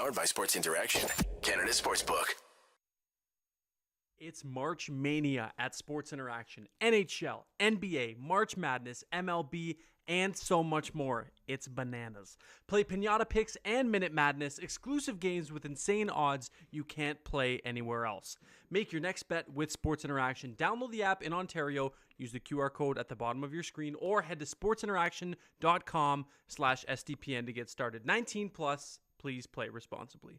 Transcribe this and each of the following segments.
Powered by Sports Interaction, Canada Sportsbook. It's March Mania at Sports Interaction. NHL, NBA, March Madness, MLB, and so much more. It's bananas. Play Pinata Picks and Minute Madness, exclusive games with insane odds you can't play anywhere else. Make your next bet with Sports Interaction. Download the app in Ontario, use the QR code at the bottom of your screen, or head to sportsinteraction.com/SDPN to get started. 19 plus, please play responsibly.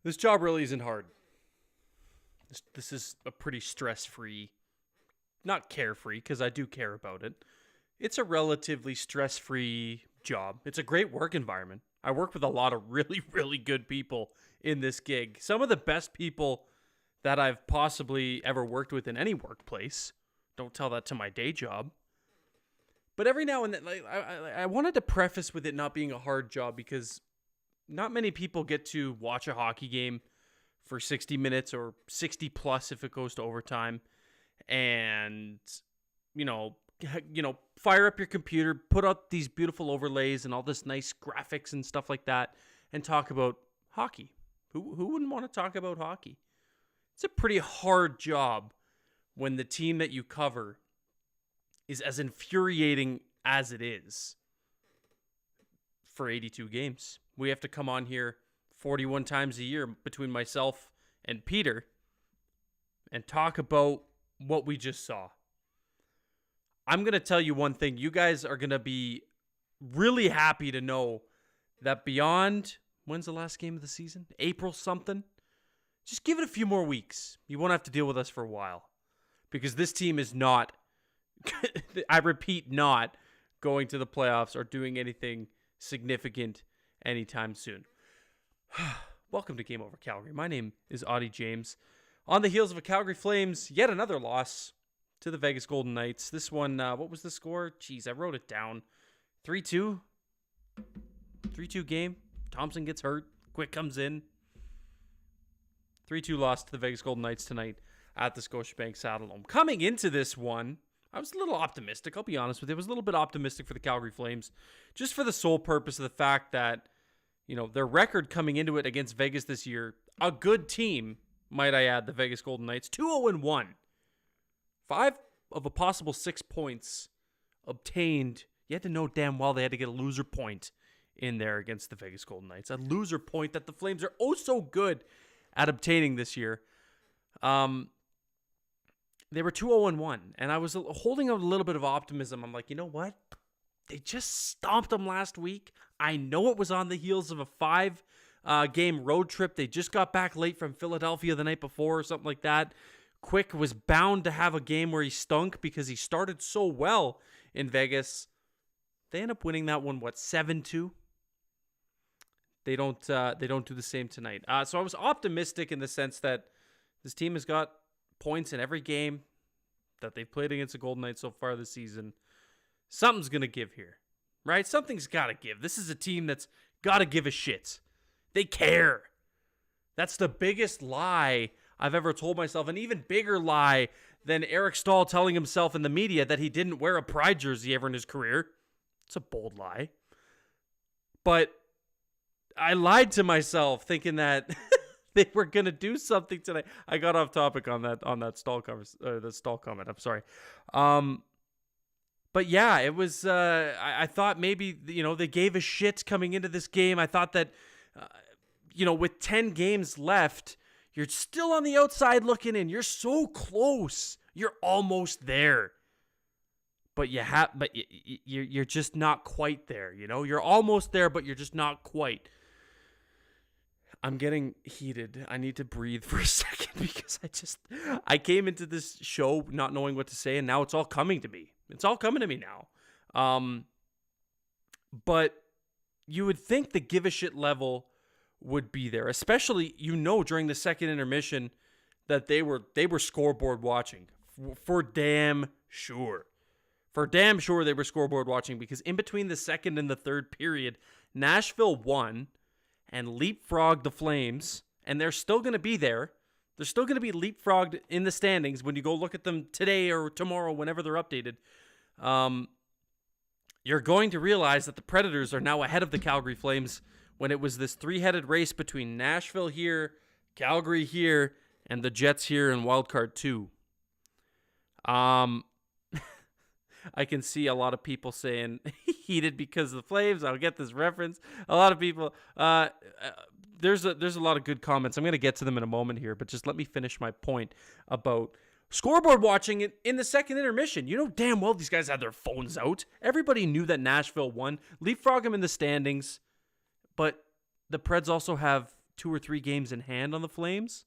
This job really isn't hard. This is a pretty stress-free, not carefree, because I do care about it. It's a relatively stress-free job. It's a great work environment. I work with a lot of really, really good people in this gig. Some of the best people that I've possibly ever worked with in any workplace. Don't tell that to my day job. But every now and then, I wanted to preface with it not being a hard job because not many people get to watch a hockey game for 60 minutes or 60 plus if it goes to overtime and, fire up your computer, put up these beautiful overlays and all this nice graphics and stuff like that and talk about hockey. Who wouldn't want to talk about hockey? It's a pretty hard job when the team that you cover is as infuriating as it is for 82 games. We have to come on here 41 times a year between myself and Peter and talk about what we just saw. I'm going to tell you one thing. You guys are going to be really happy to know that beyond, when's the last game of the season? April something? Just give it a few more weeks. You won't have to deal with us for a while. Because this team is not, I repeat, not going to the playoffs or doing anything significant anytime soon. Welcome to Game Over Calgary. My name is Auddie James. On the heels of a Calgary Flames, yet another loss to the Vegas Golden Knights. This one, what was the score? Jeez, I wrote it down. 3-2. 3-2 game. Thompson gets hurt. Quick comes in. 3-2 loss to the Vegas Golden Knights tonight at the Scotiabank Saddledome. Coming into this one, I was a little optimistic. I'll be honest with you. I was a little bit optimistic for the Calgary Flames, just for the sole purpose of the fact that, their record coming into it against Vegas this year, a good team, might I add, the Vegas Golden Knights, 2-0-1. 5 of a possible 6 points obtained. You had to know damn well they had to get a loser point in there against the Vegas Golden Knights. A loser point that the Flames are oh so good at obtaining this year. They were 2-0-1, and I was holding out a little bit of optimism. I'm like, you know what? They just stomped them last week. I know it was on the heels of a 5-game road trip. They just got back late from Philadelphia the night before or something like that. Quick was bound to have a game where he stunk because he started so well in Vegas. They end up winning that one, 7-2? They don't do the same tonight. So I was optimistic in the sense that this team has got points in every game that they've played against the Golden Knights so far this season. Something's going to give here, right? Something's got to give. This is a team that's got to give a shit. They care. That's the biggest lie I've ever told myself. An even bigger lie than Eric Stahl telling himself in the media that he didn't wear a Pride jersey ever in his career. It's a bold lie. But I lied to myself thinking that they were going to do something tonight. I got off topic on that Stahl the Stahl comment. I'm sorry. But yeah, it was, I thought maybe, they gave a shit coming into this game. I thought that, with 10 games left, you're still on the outside looking in. You're so close. You're almost there. But you're just not quite there, You're almost there, but you're just not quite. I'm getting heated. I need to breathe for a second because I came into this show not knowing what to say, and now it's all coming to me. It's all coming to me now. But you would think the give a shit level would be there, especially, during the second intermission that they were scoreboard watching for damn sure. For damn sure they were scoreboard watching because in between the second and the third period, Nashville won and leapfrogged the Flames, and they're still going to be there. They're still going to be leapfrogged in the standings when you go look at them today or tomorrow, whenever they're updated. you're going to realize that the Predators are now ahead of the Calgary Flames when it was this three-headed race between Nashville here, Calgary here, and the Jets here in Wildcard 2. I can see a lot of people saying heated because of the Flames. I'll get this reference. A lot of people. There's a lot of good comments. I'm going to get to them in a moment here, but just let me finish my point about scoreboard watching in the second intermission. You know damn well these guys had their phones out. Everybody knew that Nashville won. Leapfrog them in the standings, but the Preds also have 2 or 3 games in hand on the Flames,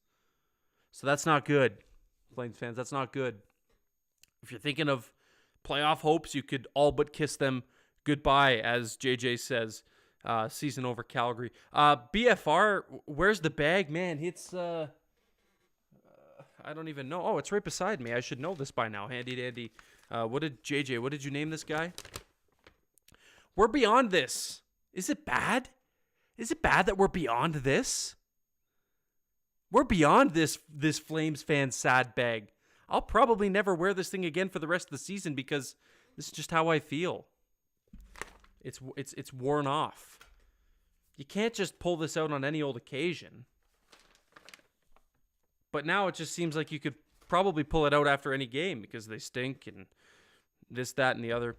so that's not good, Flames fans. That's not good. If you're thinking of playoff hopes, you could all but kiss them goodbye, as JJ says. Season over Calgary. BFR, where's the bag? Man, it's I don't even know. Oh, it's right beside me. I should know this by now. Handy dandy. What did you name this guy? We're beyond this. Is it bad? Is it bad that we're beyond this? We're beyond this Flames fan sad bag. I'll probably never wear this thing again for the rest of the season because this is just how I feel. It's worn off. You can't just pull this out on any old occasion. But now it just seems like you could probably pull it out after any game because they stink and this, that, and the other.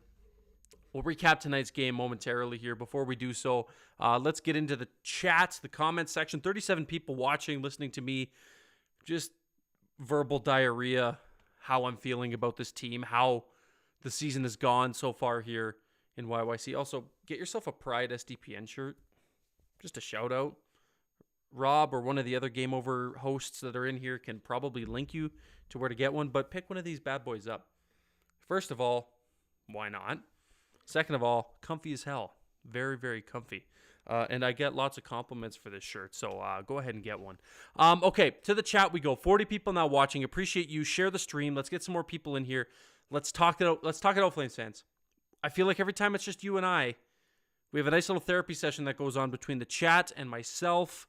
We'll recap tonight's game momentarily here. Before we do so, let's get into the chats, the comments section. 37 people watching, listening to me. Just verbal diarrhea, how I'm feeling about this team, how the season has gone so far here in YYC. Also, get yourself a Pride SDPN shirt. Just a shout out. Rob or one of the other Game Over hosts that are in here can probably link you to where to get one, but pick one of these bad boys up. First of all, why not? Second of all, comfy as hell. Very, very comfy. And I get lots of compliments for this shirt, so go ahead and get one. Okay, to the chat we go. 40 people now watching. Appreciate you. Share the stream. Let's get some more people in here. Let's talk it out. Let's talk it out, Flames fans. I feel like every time it's just you and I, we have a nice little therapy session that goes on between the chat and myself.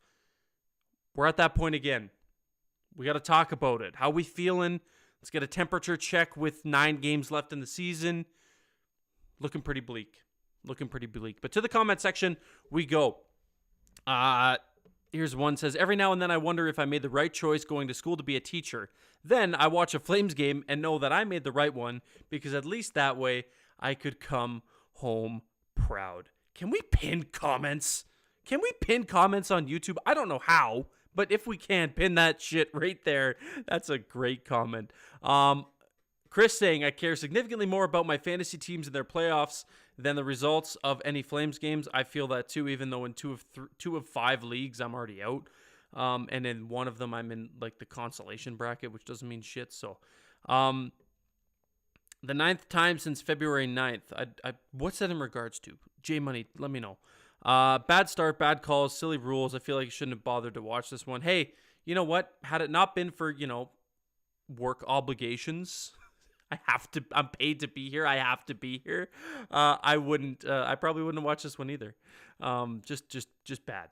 We're at that point again. We got to talk about it. How we feeling? Let's get a temperature check with 9 games left in the season. Looking pretty bleak. But to the comment section we go. Here's one says, every now and then I wonder if I made the right choice going to school to be a teacher. Then I watch a Flames game and know that I made the right one because at least that way I could come home proud. Can we pin comments? Can we pin comments on YouTube? I don't know how, but if we can, pin that shit right there. That's a great comment. Chris saying, I care significantly more about my fantasy teams and their playoffs than the results of any Flames games. I feel that too, even though in two of 5 leagues I'm already out. And in one of them I'm in like the consolation bracket, which doesn't mean shit. So the 9th time since February 9th. What's that in regards to? J-Money, let me know. Bad start, bad calls, silly rules. I feel like you shouldn't have bothered to watch this one. Hey, you know what? Had it not been for, work obligations, I'm paid to be here. I have to be here. I probably wouldn't have watched this one either. Just bad.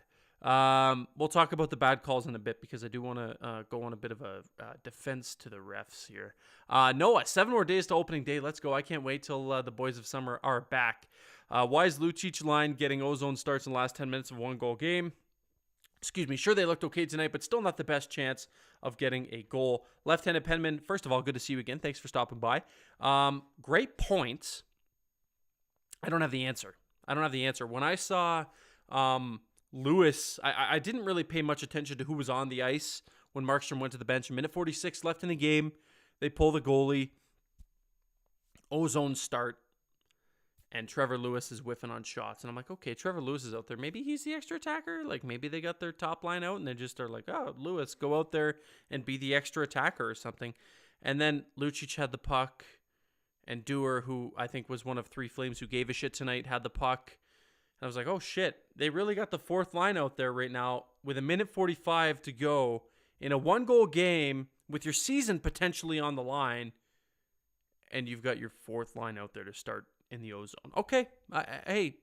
We'll talk about the bad calls in a bit because I do want to go on a bit of a defense to the refs here. Noah, 7 more days to opening day. Let's go. I can't wait till the boys of summer are back. Why is Lucic line getting ozone starts in the last 10 minutes of 1-goal game? Excuse me. Sure, they looked okay tonight, but still not the best chance of getting a goal. Left-handed Penman, first of all, good to see you again. Thanks for stopping by. Great point. I don't have the answer. When I saw Lewis, I didn't really pay much attention to who was on the ice when Markstrom went to the bench. A minute 46 left in the game. They pull the goalie. Ozone start. And Trevor Lewis is whiffing on shots. And I'm like, okay, Trevor Lewis is out there. Maybe he's the extra attacker. Like, maybe they got their top line out and they just are like, oh, Lewis, go out there and be the extra attacker or something. And then Lucic had the puck. And Dewar, who I think was one of 3 Flames who gave a shit tonight, had the puck. And I was like, oh, shit. They really got the 4th line out there right now with a minute 45 to go in a 1-goal game with your season potentially on the line. And you've got your 4th line out there to start in the ozone. Okay, hey,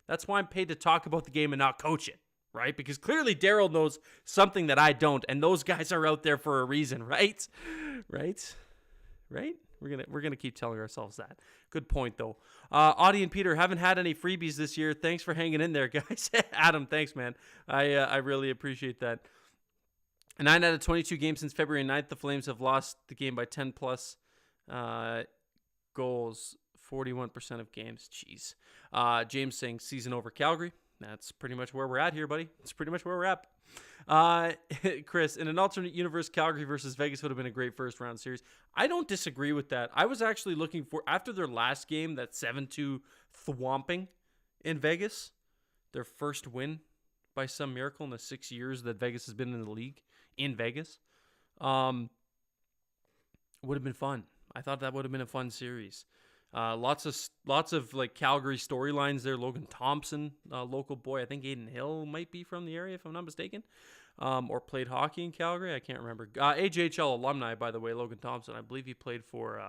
that's why I'm paid to talk about the game and not coach it, right? Because clearly Daryl knows something that I don't, and those guys are out there for a reason, right? Right? We're gonna keep telling ourselves that. Good point though. Auddie and Peter haven't had any freebies this year. Thanks for hanging in there, guys. Adam, thanks, man. I really appreciate that. 9 out of 22 games since February 9th, the Flames have lost the game by 10 plus goals. 41% of games. Jeez. James saying season over Calgary. That's pretty much where we're at here, buddy. It's pretty much where we're at. Chris, in an alternate universe, Calgary versus Vegas would have been a great first round series. I don't disagree with that. I was actually looking for, after their last game, that 7-2 thwomping in Vegas, their first win by some miracle in the 6 years that Vegas has been in the league, in Vegas, would have been fun. I thought that would have been a fun series. Lots of like Calgary storylines there. Logan Thompson, local boy. I think Aiden Hill might be from the area, if I'm not mistaken, or played hockey in Calgary. I can't remember. AJHL alumni, by the way, Logan Thompson. I believe he played for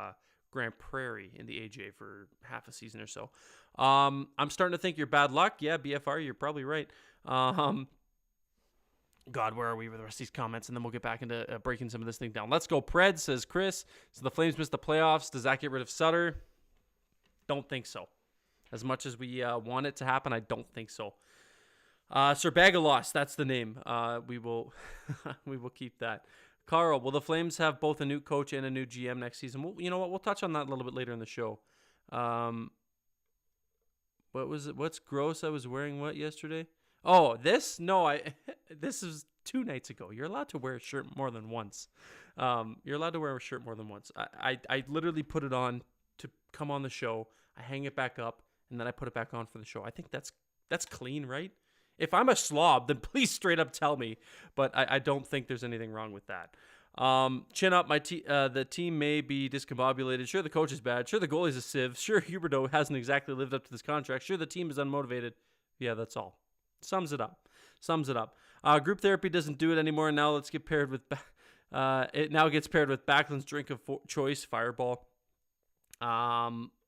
Grand Prairie in the AJ for half a season or so. I'm starting to think you're bad luck. Yeah, BFR, you're probably right. God, where are we with the rest of these comments? And then we'll get back into breaking some of this thing down. Let's go. Pred, says Chris. So the Flames missed the playoffs. Does that get rid of Sutter? Don't think so. As much as we want it to happen, I don't think so. Sir Bagalos, that's the name. We will we will keep that. Carl, will the Flames have both a new coach and a new GM next season? Well, you know what? We'll touch on that a little bit later in the show. What was it? What's gross? I was wearing what yesterday? Oh, this? No, this is 2 nights ago. You're allowed to wear a shirt more than once. You're allowed to wear a shirt more than once. I literally put it on to come on the show. I hang it back up, and then I put it back on for the show. I think that's clean, right? If I'm a slob, then please straight up tell me. But I don't think there's anything wrong with that. Chin up, the team may be discombobulated. Sure, the coach is bad. Sure, the goalie's a sieve. Sure, Huberdeau hasn't exactly lived up to this contract. Sure, the team is unmotivated. Yeah, that's all. Sums it up. Group therapy doesn't do it anymore. Now let's get paired with. It now gets paired with Backlund's drink of choice, Fireball.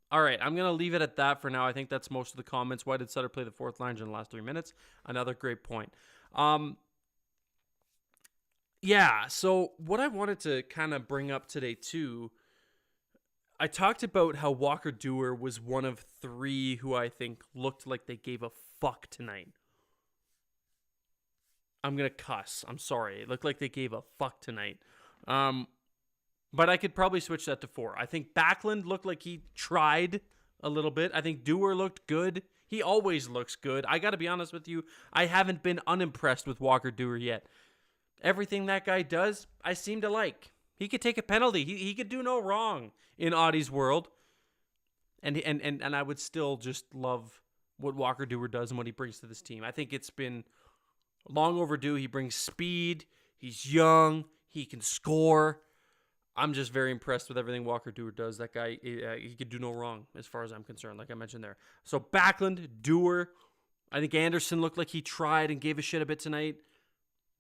All right, I'm going to leave it at that for now. I think that's most of the comments. Why did Sutter play the fourth line in the last 3 minutes? Another great point. Yeah, so what I wanted to kind of bring up today too, I talked about how Walker Dewar was one of 3 who I think looked like they gave a fuck tonight. I'm going to cuss. I'm sorry. It looked like they gave a fuck tonight. But I could probably switch that to 4. I think Backlund looked like he tried a little bit. I think Dewar looked good. He always looks good. I got to be honest with you. I haven't been unimpressed with Walker Dewar yet. Everything that guy does, I seem to like. He could take a penalty. He could do no wrong in Auddie's world. And I would still just love what Walker Dewar does and what he brings to this team. I think it's been long overdue. He brings speed. He's young. He can score. I'm just very impressed with everything Walker Dewar does. That guy, he could do no wrong as far as I'm concerned, like I mentioned there. So Backlund, Dewar, I think Anderson looked like he tried and gave a shit a bit tonight.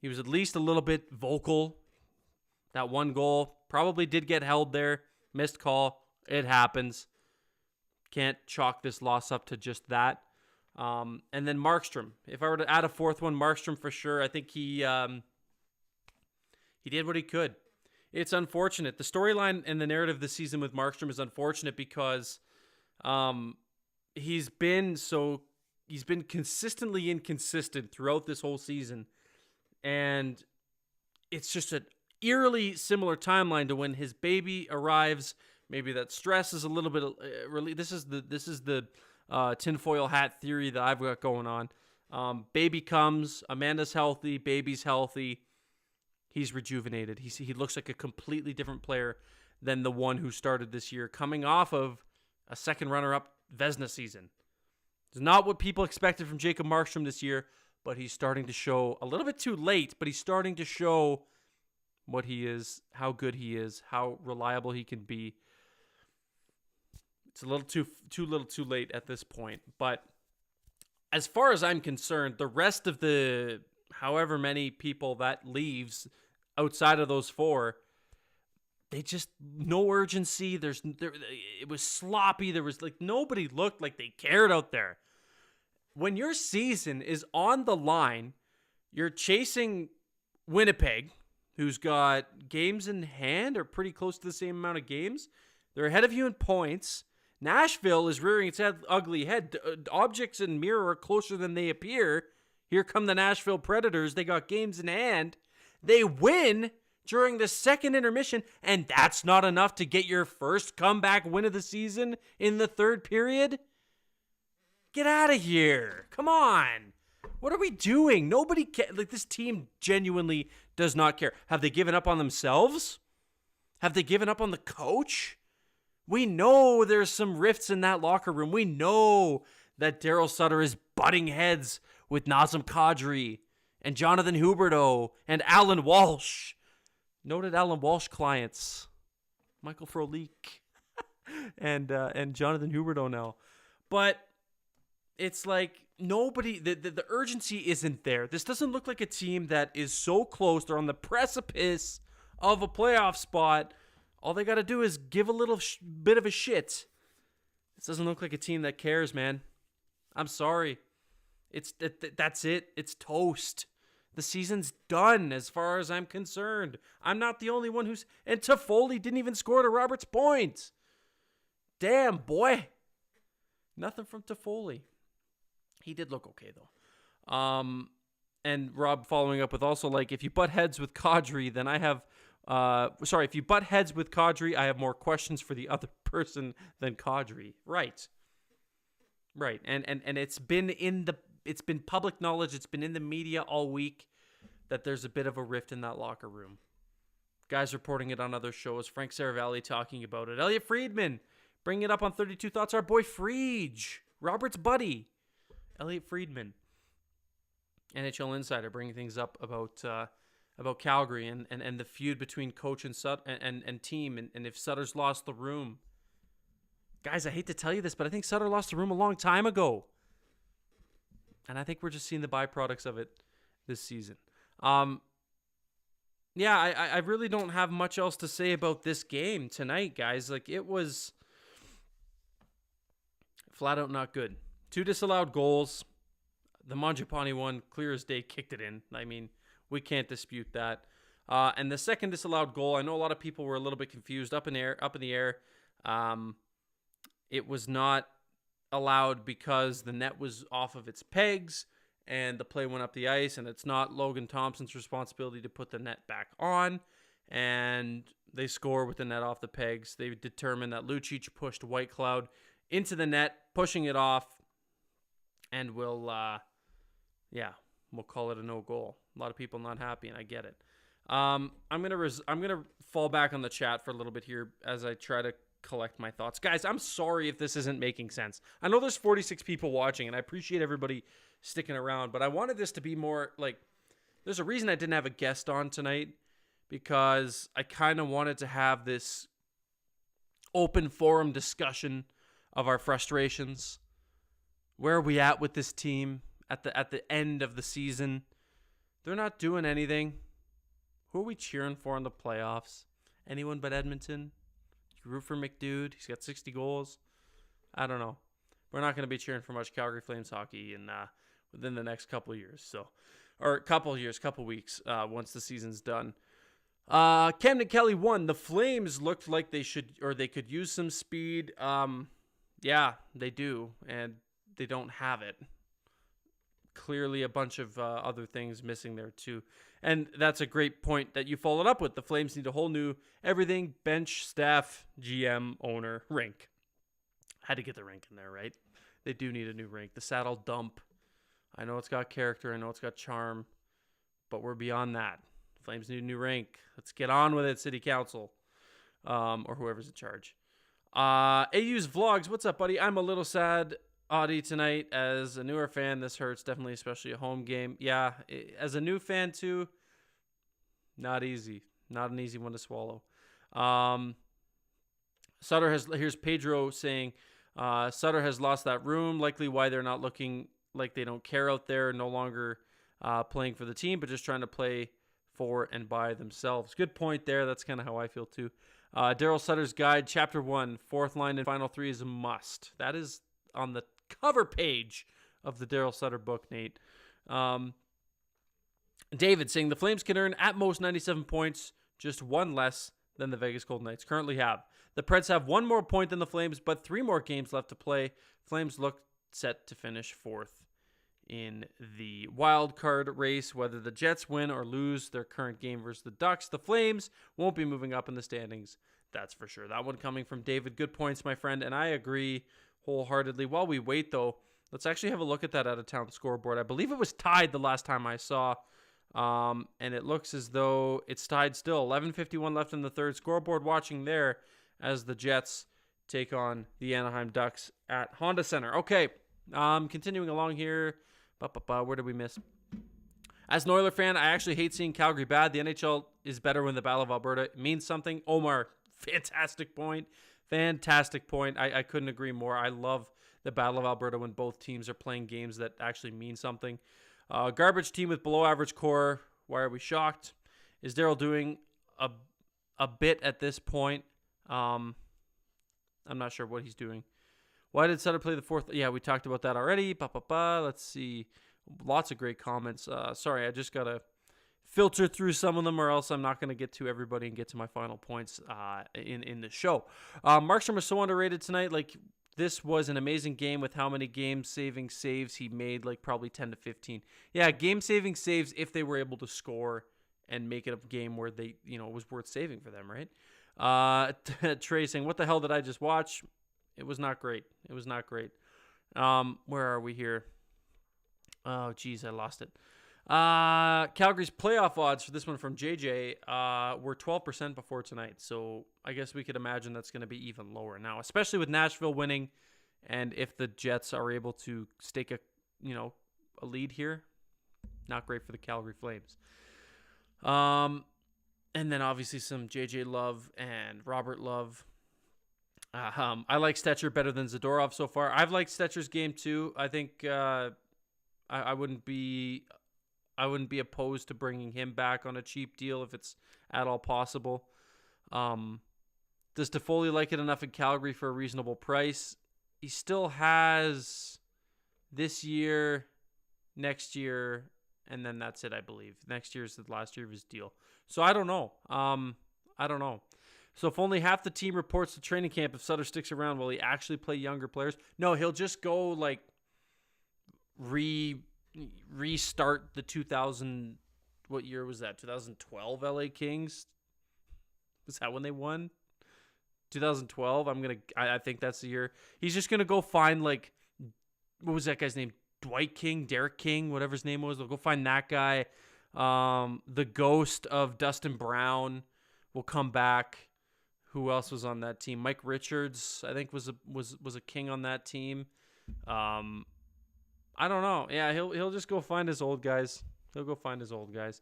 He was at least a little bit vocal. That one goal probably did get held there. Missed call. It happens. Can't chalk this loss up to just that. And then Markstrom. If I were to add a 4th one, Markstrom for sure. I think he did what he could. It's unfortunate. The storyline and the narrative this season with Markstrom is unfortunate because he's been consistently inconsistent throughout this whole season. And it's just an eerily similar timeline to when his baby arrives. Maybe that stress is a little bit this is the tinfoil hat theory that I've got going on. Baby comes, Amanda's healthy, baby's healthy. He's rejuvenated. He looks like a completely different player than the one who started this year, coming off of a second runner-up Vezina season. It's not what people expected from Jacob Markstrom this year, but he's starting to show, a little bit too late, but he's starting to show what he is, how good he is, how reliable he can be. It's a little too late at this point. But as far as I'm concerned, the rest of the however many people that leaves outside of those 4, they just no urgency. It was sloppy. There was nobody looked like they cared out there. When your season is on the line, you're chasing Winnipeg, who's got games in hand or pretty close to the same amount of games. They're ahead of you in points. Nashville is rearing its ugly head. Objects in mirror are closer than they appear. Here come the Nashville Predators. They got games in hand. They win during the second intermission, and that's not enough to get your first comeback win of the season in the third period? Get out of here. Come on. What are we doing? Nobody cares. Like, this team genuinely does not care. Have they given up on themselves? Have they given up on the coach? We know there's some rifts in that locker room. We know that Daryl Sutter is butting heads with Nazem Kadri and Jonathan Huberdeau and Alan Walsh. Noted Alan Walsh clients. Michael Frolik and Jonathan Huberdeau now. But it's like nobody, the urgency isn't there. This doesn't look like a team that is so close. They're on the precipice of a playoff spot. All they got to do is give a little bit of a shit. This doesn't look like a team that cares, man. I'm sorry. That's it. It's toast. The season's done as far as I'm concerned. I'm not the only one who's... And Toffoli didn't even score to Robert's point. Damn, boy. Nothing from Toffoli. He did look okay, though. And Rob following up with also, like, if you butt heads with Kadri, then I have... if you butt heads with Kadri, I have more questions for the other person than Kadri. Right. And it's been it's been public knowledge, it's been in the media all week that there's a bit of a rift in that locker room. Guys reporting it on other shows. Frank Saravalli talking about it. Elliot Friedman bringing it up on 32 Thoughts. Our boy Friedge, Robert's buddy, Elliot Friedman, NHL Insider, bringing things up about Calgary and the feud between coach and team and if Sutter's lost the room. Guys, I hate to tell you this, but I think Sutter lost the room a long time ago. And I think we're just seeing the byproducts of it this season. I really don't have much else to say about this game tonight, guys. Like, it was flat out not good. 2 disallowed goals. The Mangiapane one, clear as day, kicked it in. I mean, we can't dispute that. And the second disallowed goal, I know a lot of people were a little bit confused. Up in the air. It was not allowed because the net was off of its pegs and the play went up the ice, and it's not Logan Thompson's responsibility to put the net back on. And they score with the net off the pegs. They determined that Lucic pushed Whitecloud into the net, pushing it off, and we'll call it a no goal. A lot of people not happy, and I get it. I'm gonna fall back on the chat for a little bit here as I try to collect my thoughts. Guys, I'm sorry if this isn't making sense. I know there's 46 people watching, and I appreciate everybody sticking around, but I wanted this to be more like, there's a reason I didn't have a guest on tonight, because I kind of wanted to have this open forum discussion of our frustrations. Where are we at with this team at the end of the season? They're not doing anything. Who are we cheering for in the playoffs? Anyone but Edmonton? You root for McDude. He's got 60 goals. I don't know. We're not going to be cheering for much Calgary Flames hockey within the next couple of years. Couple weeks once the season's done. Camden Kelly won. The Flames looked like they could use some speed. Yeah, they do, and they don't have it. Clearly a bunch of other things missing there too. And that's a great point that you followed up with. The Flames need a whole new everything, bench, staff, GM, owner, rink. Had to get the rink in there, right? They do need a new rink. The saddle dump. I know it's got character. I know it's got charm. But we're beyond that. Flames need a new rink. Let's get on with it, City Council. Or whoever's in charge. AU's Vlogs. What's up, buddy? I'm a little sad, Auddie, tonight. As a newer fan, this hurts. Definitely, especially a home game. Yeah, as a new fan, too, not easy. Not an easy one to swallow. Here's Pedro saying, Sutter has lost that room. Likely why they're not looking like they don't care out there. No longer playing for the team, but just trying to play for and by themselves. Good point there. That's kind of how I feel, too. Daryl Sutter's Guide, Chapter 1, fourth line and final three is a must. That is on the cover page of the Daryl Sutter book, Nate. David saying the Flames can earn at most 97 points, just one less than the Vegas Golden Knights currently have. The Preds have 1 more point than the Flames, but 3 more games left to play. Flames look set to finish 4th in the wild card race. Whether the Jets win or lose their current game versus the Ducks, the Flames won't be moving up in the standings. That's for sure. That one coming from David. Good points, my friend, and I agree wholeheartedly. While we wait, though, let's actually have a look at that out-of-town scoreboard. I believe it was tied the last time I saw, and it looks as though it's tied still. 11:51 left in the third. Scoreboard watching there as the Jets take on the Anaheim Ducks at Honda Center. Okay, continuing along here. Where did we miss? As an Oiler fan, I actually hate seeing Calgary bad. The NHL is better when the Battle of Alberta means something. Omar, fantastic point. Fantastic point. I couldn't agree more. I love the Battle of Alberta when both teams are playing games that actually mean something. Garbage team with below average core. Why are we shocked? Is Daryl doing a bit at this point? I'm not sure what he's doing. Why did Sutter play the 4th? Yeah, we talked about that already. Let's see. Lots of great comments. Sorry, I just got to filter through some of them, or else I'm not going to get to everybody and get to my final points in the show. Markstrom was so underrated tonight. Like, this was an amazing game with how many game-saving saves he made, like probably 10 to 15. Yeah, game-saving saves if they were able to score and make it a game where they, it was worth saving for them, right? Trey saying, what the hell did I just watch? It was not great. It was not great. Where are we here? Oh, geez, I lost it. Calgary's playoff odds for this one from JJ were 12% before tonight. So I guess we could imagine that's going to be even lower now, especially with Nashville winning. And if the Jets are able to stake a lead here, not great for the Calgary Flames. And then obviously some JJ Love and Robert Love. I like Stetcher better than Zadorov so far. I've liked Stetcher's game too. I think I wouldn't be opposed to bringing him back on a cheap deal if it's at all possible. Does Toffoli like it enough in Calgary for a reasonable price? He still has this year, next year, and then that's it, I believe. Next year is the last year of his deal. So I don't know. I don't know. So if only half the team reports to training camp, if Sutter sticks around, will he actually play younger players? No, he'll just go like restart the 2000. What year was that? 2012 LA Kings. Was that when they won? 2012. I think that's the year. He's just gonna go find like, what was that guy's name? Dwight King, Derek King, whatever his name was. They'll go find that guy. The ghost of Dustin Brown will come back. Who else was on that team? Mike Richards, I think, was a King on that team. I don't know. Yeah, he'll just go find his old guys. He'll go find his old guys.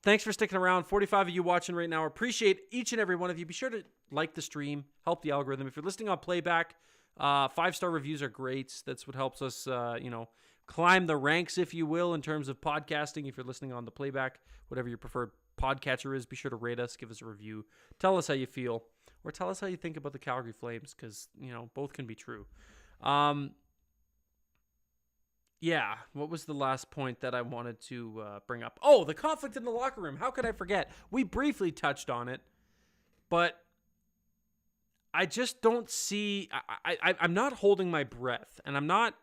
Thanks for sticking around. 45 of you watching right now. Appreciate each and every one of you. Be sure to like the stream. Help the algorithm. If you're listening on playback, 5-star reviews are great. That's what helps us, climb the ranks, if you will, in terms of podcasting. If you're listening on the playback, whatever your preferred podcatcher is, be sure to rate us, give us a review, tell us how you feel, or tell us how you think about the Calgary Flames, because both can be true. Yeah, what was the last point that I wanted to bring up? Oh, the conflict in the locker room. How could I forget? We briefly touched on it, but I just don't see. I'm not holding my breath, and I'm not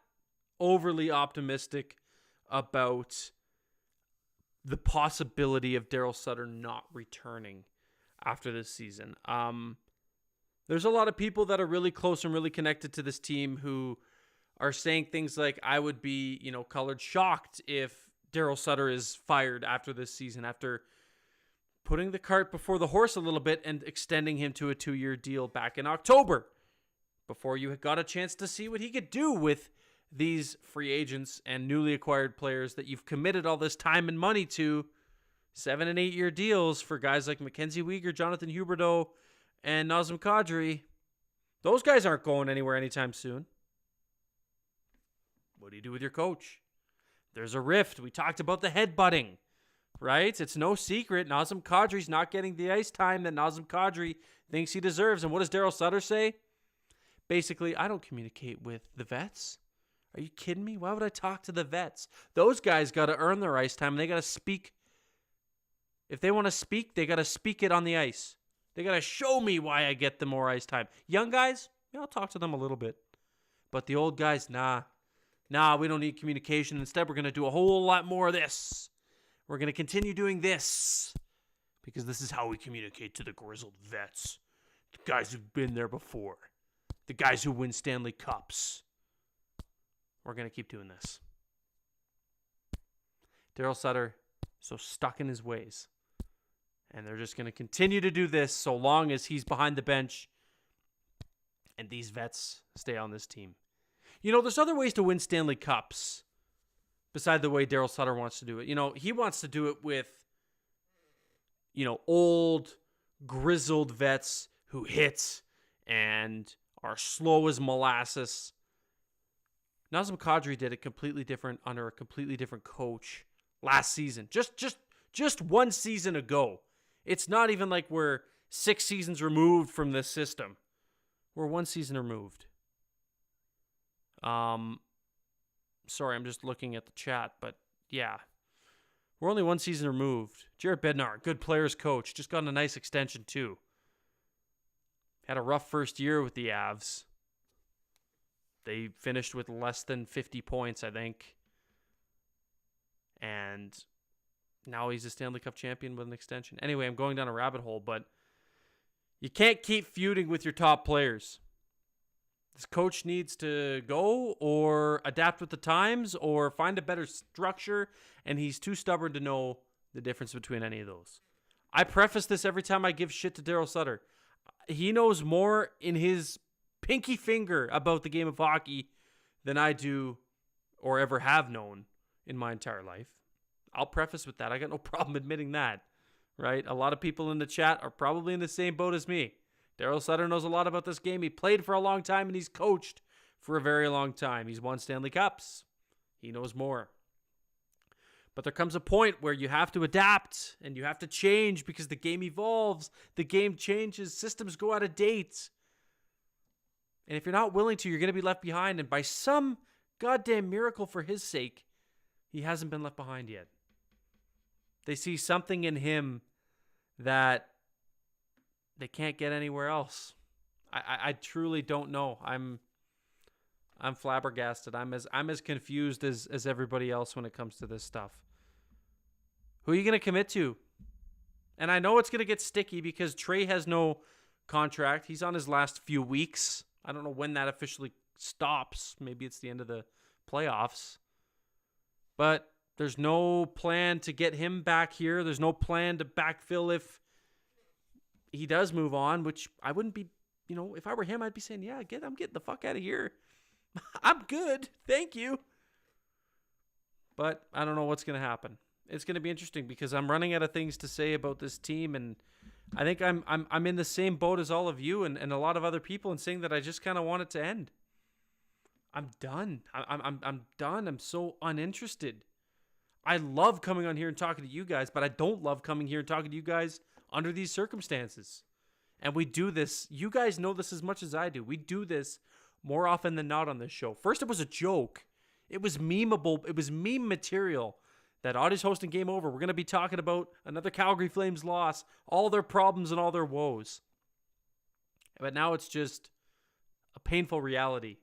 overly optimistic about the possibility of Daryl Sutter not returning after this season. There's a lot of people that are really close and really connected to this team who are saying things like, I would be, colored shocked if Daryl Sutter is fired after this season, after putting the cart before the horse a little bit and extending him to a 2-year deal back in October, before you got a chance to see what he could do with these free agents and newly acquired players that you've committed all this time and money to. 7 and 8 year deals for guys like Mackenzie Weegar, Jonathan Huberdeau, and Nazem Kadri. Those guys aren't going anywhere anytime soon. What do you do with your coach? There's a rift. We talked about the headbutting, right? It's no secret. Nazem Kadri's not getting the ice time that Nazem Kadri thinks he deserves. And what does Daryl Sutter say? Basically, I don't communicate with the vets. Are you kidding me? Why would I talk to the vets? Those guys got to earn their ice time, and they got to speak. If they want to speak, they got to speak it on the ice. They got to show me why I get the more ice time. Young guys, yeah, I'll talk to them a little bit. But the old guys, nah, we don't need communication. Instead, we're going to do a whole lot more of this. We're going to continue doing this because this is how we communicate to the grizzled vets, the guys who've been there before, the guys who win Stanley Cups. We're going to keep doing this. Daryl Sutter, so stuck in his ways. And they're just going to continue to do this so long as he's behind the bench and these vets stay on this team. You know, there's other ways to win Stanley Cups beside the way Daryl Sutter wants to do it. You know, he wants to do it with, you know, old, grizzled vets who hit and are slow as molasses. Nazem Kadri did it completely different under a completely different coach last season. Just one season ago. It's not even like we're 6 seasons removed from this system. We're 1 season removed. Sorry, I'm just looking at the chat, but yeah. We're only 1 season removed. Jared Bednar, good players coach. Just got a nice extension too. Had a rough first year with the Avs. They finished with less than 50 points, I think. And now he's a Stanley Cup champion with an extension. Anyway, I'm going down a rabbit hole, but you can't keep feuding with your top players. This coach needs to go or adapt with the times or find a better structure, and he's too stubborn to know the difference between any of those. I preface this every time I give shit to Daryl Sutter. He knows more in his pinky finger about the game of hockey than I do or ever have known in my entire life. I'll preface with that. I got no problem admitting that, right? A lot of people in the chat are probably in the same boat as me. Daryl Sutter knows a lot about this game. He played for a long time and he's coached for a very long time. He's won Stanley Cups. He knows more. But there comes a point where you have to adapt and you have to change because the game evolves. The game changes. Systems go out of date. And if you're not willing to, you're going to be left behind. And by some goddamn miracle for his sake, he hasn't been left behind yet. They see something in him that they can't get anywhere else. I truly don't know. I'm flabbergasted. I'm as confused as everybody else when it comes to this stuff. Who are you going to commit to? And I know it's going to get sticky because Trey has no contract. He's on his last few weeks. I don't know when that officially stops. Maybe it's the end of the playoffs. But there's no plan to get him back here. There's no plan to backfill if he does move on, which I wouldn't be, you know, if I were him, I'd be saying, yeah, I'm getting the fuck out of here. I'm good. Thank you. But I don't know what's going to happen. It's going to be interesting because I'm running out of things to say about this team, and I think I'm in the same boat as all of you and a lot of other people in saying that I just kind of want it to end. I'm done. I'm done. I'm so uninterested. I love coming on here and talking to you guys, but I don't love coming here and talking to you guys under these circumstances. And we do this. You guys know this as much as I do. We do this more often than not on this show. First, it was a joke. It was memeable. It was meme material that Auddie's hosting Game Over. We're going to be talking about another Calgary Flames loss, all their problems and all their woes. But now it's just a painful reality.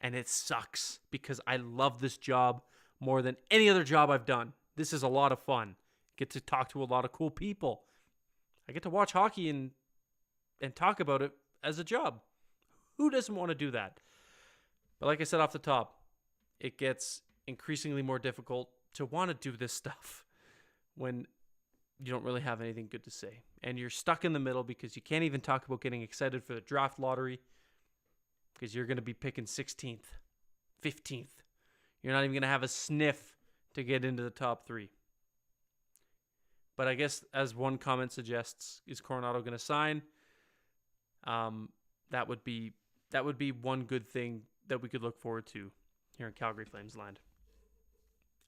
And it sucks because I love this job more than any other job I've done. This is a lot of fun. Get to talk to a lot of cool people. I get to watch hockey and talk about it as a job. Who doesn't want to do that? But like I said off the top, it gets increasingly more difficult to want to do this stuff when you don't really have anything good to say. And you're stuck in the middle because you can't even talk about getting excited for the draft lottery because you're going to be picking 16th, 15th. You're not even going to have a sniff to get into the top 3. But I guess as one comment suggests, is Coronado going to sign? That would be one good thing that we could look forward to here in Calgary Flames land.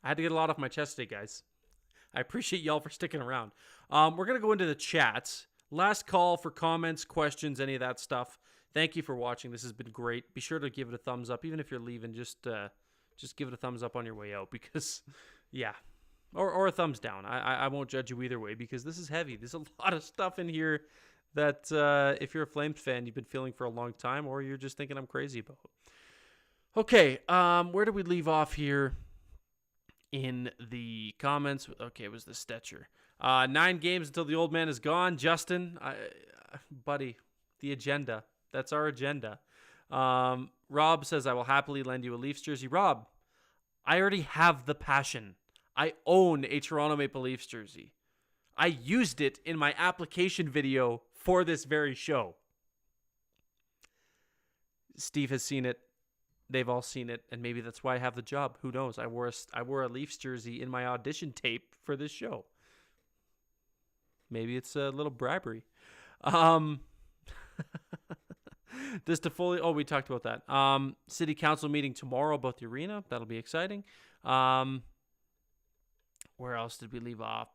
I had to get a lot off my chest today, guys. I appreciate y'all for sticking around. We're going to go into the chats. Last call for comments, questions, any of that stuff. Thank you for watching. This has been great. Be sure to give it a thumbs up. Even if you're leaving, just give it a thumbs up on your way out because, yeah. Or a thumbs down. I won't judge you either way because this is heavy. There's a lot of stuff in here that if you're a Flames fan, you've been feeling for a long time, or you're just thinking I'm crazy about. Okay, where do we leave off here in the comments? Okay, it was the Stetcher. 9 games until the old man is gone. Justin, buddy, the agenda. That's our agenda. Rob says, I will happily lend you a Leafs jersey. Rob, I already have the passion. I own a Toronto Maple Leafs jersey. I used it in my application video for this very show. Steve has seen it. They've all seen it, and maybe that's why I have the job. Who knows? I wore a Leafs jersey in my audition tape for this show. Maybe it's a little bribery. This to fully. Oh, we talked about that. City council meeting tomorrow about the arena. That'll be exciting. Where else did we leave off?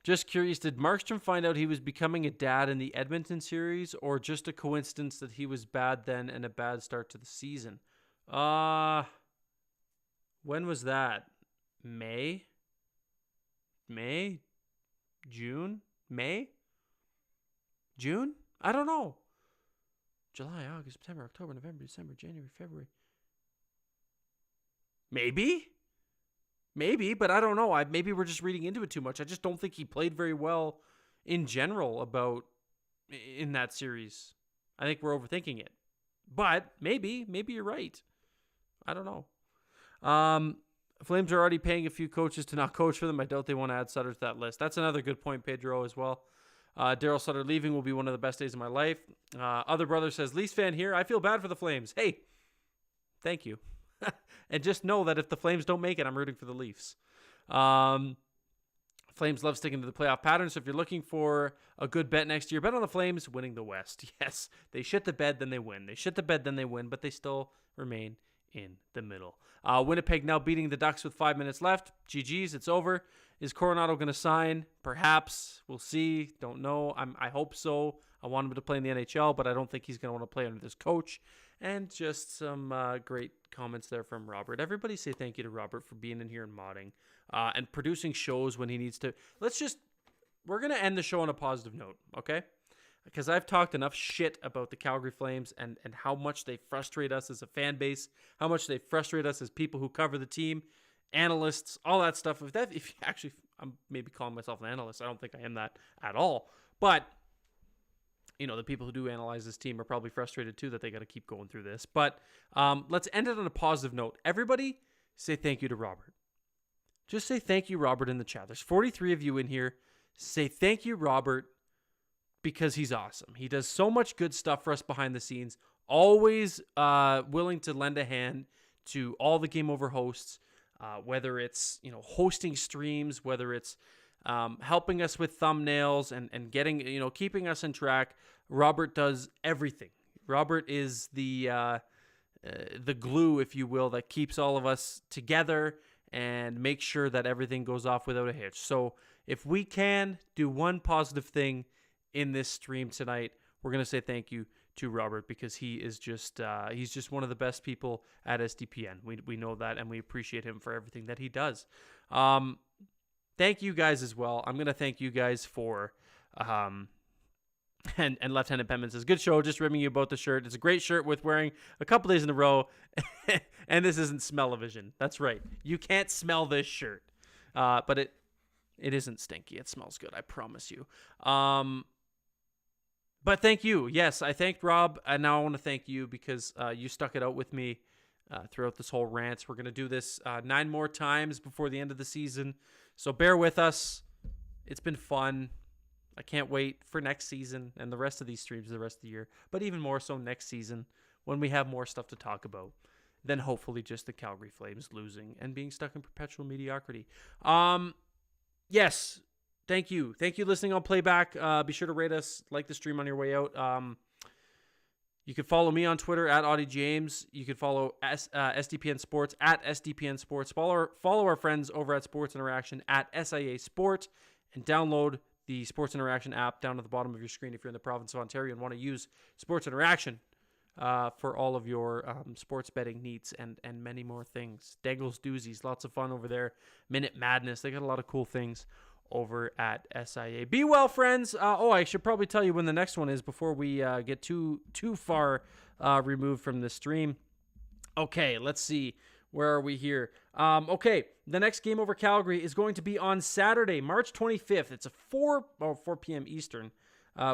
Just curious, did Markstrom find out he was becoming a dad in the Edmonton series, or just a coincidence that he was bad then and a bad start to the season? When was that? May? June? May? June? I don't know. July, August, September, October, November, December, January, February. Maybe, but I don't know. Maybe we're just reading into it too much. I just don't think he played very well in general in that series. I think we're overthinking it. But maybe you're right. I don't know. Flames are already paying a few coaches to not coach for them. I doubt they want to add Sutter to that list. That's another good point, Pedro, as well. Daryl Sutter leaving will be one of the best days of my life. Other brother says, Leafs fan here. I feel bad for the Flames. Hey, thank you. And just know that if the Flames don't make it, I'm rooting for the Leafs. Flames love sticking to the playoff pattern, so if you're looking for a good bet next year, bet on the Flames winning the West. Yes, they shit the bed, then they win. They shit the bed, then they win, but they still remain in the middle. Winnipeg now beating the Ducks with 5 minutes left. GG's, it's over. Is Coronado going to sign? Perhaps. We'll see. Don't know. I hope so. I want him to play in the NHL, but I don't think he's going to want to play under this coach. And just some great comments there from Robert. Everybody say thank you to Robert for being in here and modding and producing shows when he needs to. We're going to end the show on a positive note, okay? Because I've talked enough shit about the Calgary Flames and how much they frustrate us as a fan base, how much they frustrate us as people who cover the team, analysts, all that stuff. I'm maybe calling myself an analyst. I don't think I am that at all. But the people who do analyze this team are probably frustrated too that they got to keep going through this. But let's end it on a positive note. Everybody say thank you to Robert. Just say thank you, Robert, in the chat. There's 43 of you in here. Say thank you, Robert, because he's awesome. He does so much good stuff for us behind the scenes. Always willing to lend a hand to all the Game Over hosts, whether it's hosting streams, whether it's helping us with thumbnails and getting keeping us in track. Robert does everything. Robert is the glue, if you will, that keeps all of us together and makes sure that everything goes off without a hitch. So if we can do one positive thing in this stream tonight, we're going to say thank you to Robert, because he is just he's just one of the best people at SDPN. We know that, and we appreciate him for everything that he does. Thank you guys as well. I'm going to thank you guys for and Lieutenant Penman says, good show, just ribbing you about the shirt. It's a great shirt worth wearing a couple days in a row. And this isn't smell-o-vision. That's right. You can't smell this shirt. But it isn't stinky. It smells good, I promise you. But thank you. Yes, I thanked Rob, and now I want to thank you because you stuck it out with me throughout this whole rant. We're going to do this 9 more times before the end of the season, so bear with us. It's been fun. I can't wait for next season and the rest of these streams the rest of the year, but even more so next season when we have more stuff to talk about than hopefully just the Calgary Flames losing and being stuck in perpetual mediocrity. Yes, thank you. Thank you listening on playback. Be sure to rate us, like the stream on your way out. You can follow me on Twitter at Auddie James. You can follow SDPN Sports at SDPN Sports. Follow our friends over at Sports Interaction at SIA Sport, and download the Sports Interaction app down at the bottom of your screen if you're in the province of Ontario and want to use Sports Interaction for all of your sports betting needs and many more things. Dangles, doozies, lots of fun over there. Minute Madness, they got a lot of cool things over at SIA. Be well, friends. I should probably tell you when the next one is before we get too far removed from the stream. Okay, let's see. Where are we here? Okay, the next game over Calgary is going to be on Saturday, March 25th. It's a 4 p.m. Eastern,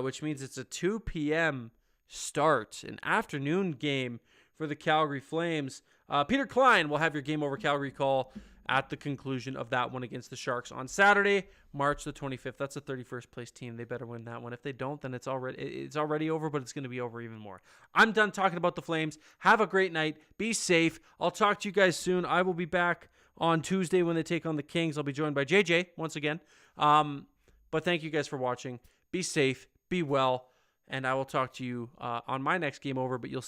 which means it's a 2 p.m. start, an afternoon game for the Calgary Flames. Peter Klein will have your game over Calgary call at the conclusion of that one against the Sharks on Saturday, March the 25th. That's a 31st place team. They better win that one. If they don't, then it's already over, but it's going to be over even more. I'm done talking about the Flames. Have a great night. Be safe. I'll talk to you guys soon. I will be back on Tuesday when they take on the Kings. I'll be joined by JJ once again. But thank you guys for watching. Be safe. Be well. And I will talk to you on my next game over, but you'll see